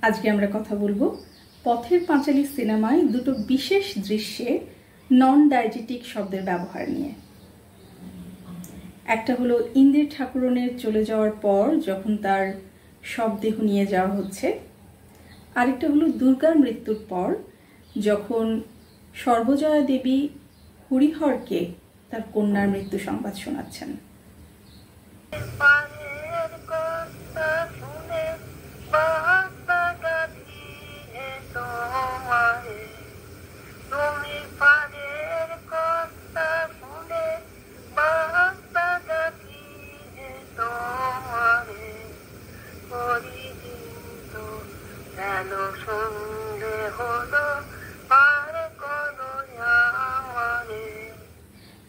আজকে আমরা কথা বলবো পথের পাঁচালী সিনেমায় দুটো বিশেষ দৃশ্যে নন ডাইজেটিক শব্দের ব্যবহার নিয়ে। একটা হলো ইন্দির ঠাকুরনের চলে যাওয়ার পর যখন তার শবদেহ নিয়ে যাওয়া হচ্ছে, আরেকটা হলো দুর্গার মৃত্যুর পর যখন সর্বজয়া দেবী হরিহরকে তার কন্যার মৃত্যু সংবাদ শোনাচ্ছেন।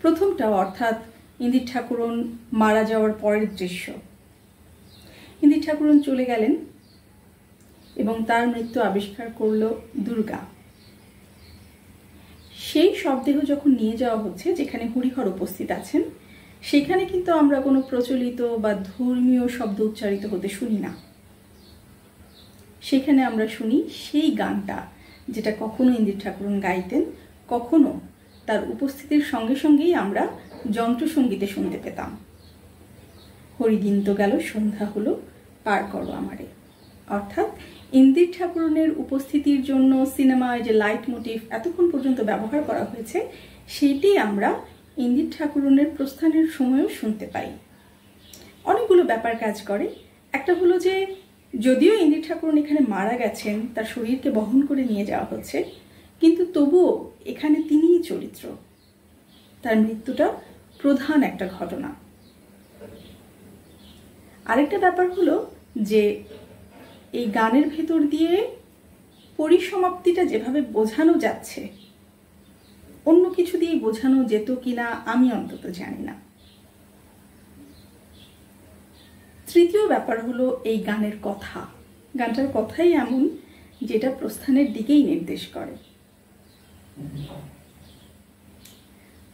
প্রথমটা অর্থাৎ ইন্দির ঠাকুরন মারা যাওয়ার পরের দৃশ্য। ইন্দির ঠাকুরন চলে গেলেন এবং তার মৃত্যু আবিষ্কার করল দুর্গা। সেই শবদেহ যখন নিয়ে যাওয়া হচ্ছে, যেখানে হরিহর উপস্থিত আছেন, সেখানে কিন্তু আমরা কোনো প্রচলিত বা ধর্মীয় শব্দ উচ্চারিত হতে শুনি না। সেখানে আমরা শুনি সেই গানটা যেটা কখনো ইন্দির ঠাকুরন গাইতেন, কখনো তার উপস্থিতির সঙ্গে সঙ্গেই আমরা যন্ত্রসঙ্গীতে শুনতে পেতাম। হরিদিন তো গেল, সন্ধ্যা হলো, পার করো আমারে। অর্থাৎ ইন্দির ঠাকুরনের উপস্থিতির জন্য সিনেমায় যে লাইট মোটিভ এতক্ষণ পর্যন্ত ব্যবহার করা হয়েছে, সেটি আমরা ইন্দির ঠাকুরনের প্রস্থানের সময়ও শুনতে পাই। অনেকগুলো ব্যাপার কাজ করে। একটা হলো যে যদিও ইন্দির ঠাকুরন এখানে মারা গেছেন, তার শরীরকে বহন করে নিয়ে যাওয়া হচ্ছে, কিন্তু তবুও এখানে তিনিই চরিত্র। তার মৃত্যুটা প্রধান একটা ঘটনা। আরেকটা ব্যাপার হলো যে এই গানের ভেতর দিয়ে পরিসমাপ্তিটা যেভাবে বোঝানো যাচ্ছে, অন্য কিছু দিয়ে বোঝানো যেত কিনা আমি অন্তত জানি না। তৃতীয় ব্যাপার হলো এই গানের কথা। গানটার কথাই এমন যেটা প্রস্থানের দিকেই নির্দেশ করে।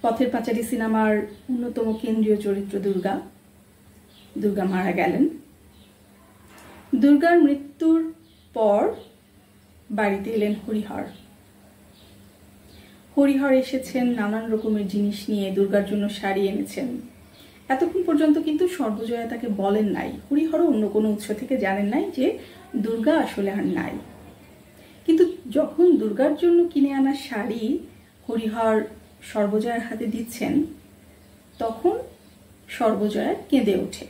পথের পাঁচালী সিনেমার অন্যতম কেন্দ্রীয় চরিত্র দুর্গা। দুর্গা মারা গেলেন। দুর্গার মৃত্যুর পর বাড়িতে এলেন হরিহর। হরিহর এসেছেন নানান রকমের জিনিস নিয়ে, দুর্গার জন্য শাড়ি এনেছেন। এতক্ষণ পর্যন্ত কিন্তু সর্বজয়া তাকে বলেন নাই, হরিহরও অন্য কোনো উৎস থেকে জানেন নাই যে দুর্গা আসলে আর নাই। কিন্তু যখন দুর্গার জন্য কিনে আনা শাড়ি হরিহর সর্বজয়ার হাতে দিচ্ছেন, তখন সর্বজয়া কেঁদে ওঠে।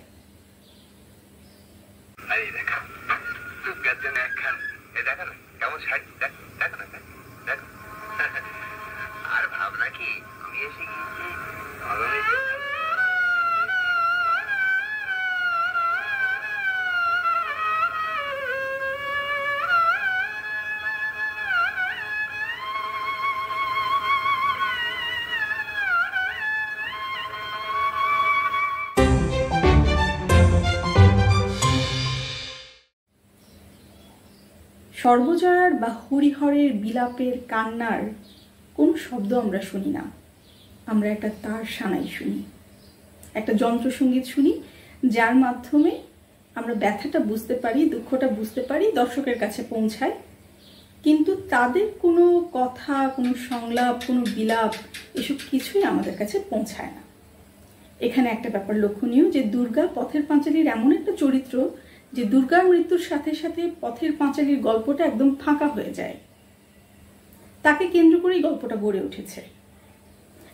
সর্বজয়ার বা হরিহরের বিলাপের কান্নার কোনো শব্দ আমরা শুনি না। আমরা একটা তার সানাই শুনি, একটা যন্ত্রসঙ্গীত শুনি, যার মাধ্যমে আমরা ব্যথাটা বুঝতে পারি, দুঃখটা বুঝতে পারি, দর্শকের কাছে পৌঁছায়। কিন্তু তাদের কোনো কথা, কোনো সংলাপ, কোনো বিলাপ, এসব কিছুই আমাদের কাছে পৌঁছায় না। এখানে একটা ব্যাপার লক্ষণীয় যে দুর্গা পথের পাঁচালীর এমন একটা চরিত্র যে দুর্গার মৃত্যুর সাথে সাথে পথের পাঁচালীর গল্পটা একদম ফাঁকা হয়ে যায়। তাকে কেন্দ্র করেই গল্পটা গড়ে উঠেছে।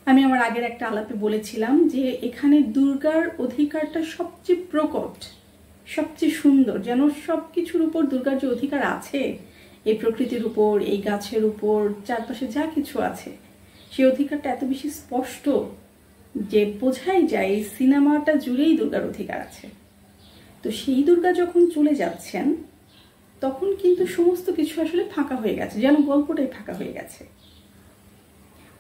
আমি আমার আগের একটা আলাপে বলেছিলাম যে এখানে দুর্গার অধিকারটা সবচেয়ে প্রকট, সবচেয়ে সুন্দর, যেন সব কিছুর উপর দুর্গার যে অধিকার আছে, এই প্রকৃতির উপর, এই গাছের উপর, চারপাশে যা কিছু আছে, সেই অধিকারটা এত বেশি স্পষ্ট যে বোঝাই যায় এই সিনেমাটা জুড়েই দুর্গার অধিকার আছে। তো সেই দুর্গা যখন চলে যাচ্ছেন, তখন কিন্তু সমস্ত কিছু আসলে ফাঁকা হয়ে গেছে, যেন গল্পটাই ফাঁকা হয়ে গেছে।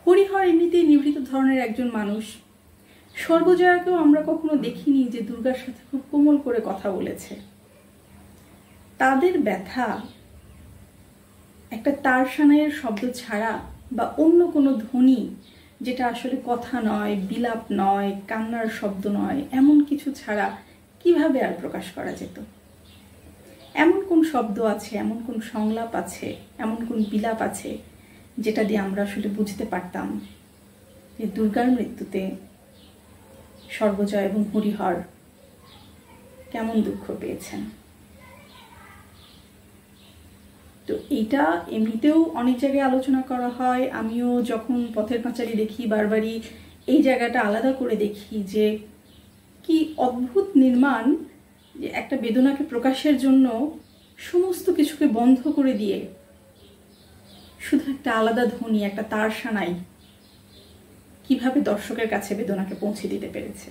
হরিহর এমনিতেই নিভৃত ধরনের একজন মানুষ। সর্বজয়াকেও আমরা কখনো দেখিনি যে দুর্গার সাথে খুব কোমল করে কথা বলেছে। তাদের ব্যথা একটা তার সানাইয়ের শব্দ ছাড়া বা অন্য কোনো ধ্বনি, যেটা আসলে কথা নয়, বিলাপ নয়, কান্নার শব্দ নয়, এমন কিছু ছাড়া কিভাবে আর প্রকাশ করা যেত? এমন কোন শব্দ আছে, এমন কোন সংলাপ আছে, এমন কোন বিলাপ আছে যেটা দিয়ে আমরা আসলে বুঝতে পারতাম যে দুর্গার মৃত্যুতে সর্বজয় এবং হরিহর কেমন দুঃখ পেয়েছেন। তো এইটা এমনিতেও অনেক জায়গায় আলোচনা করা হয়। আমিও যখন পথের পাঁচালী দেখি বারবারই এই জায়গাটা আলাদা করে দেখি যে কি অদ্ভুত নির্মাণ, যে একটা বেদনাকে প্রকাশের জন্য সমস্ত কিছুকে বন্ধ করে দিয়ে শুধু একটা আলাদা ধ্বনি, একটা তার সানাই কিভাবে দর্শকের কাছে বেদনাকে পৌঁছে দিতে পেরেছে।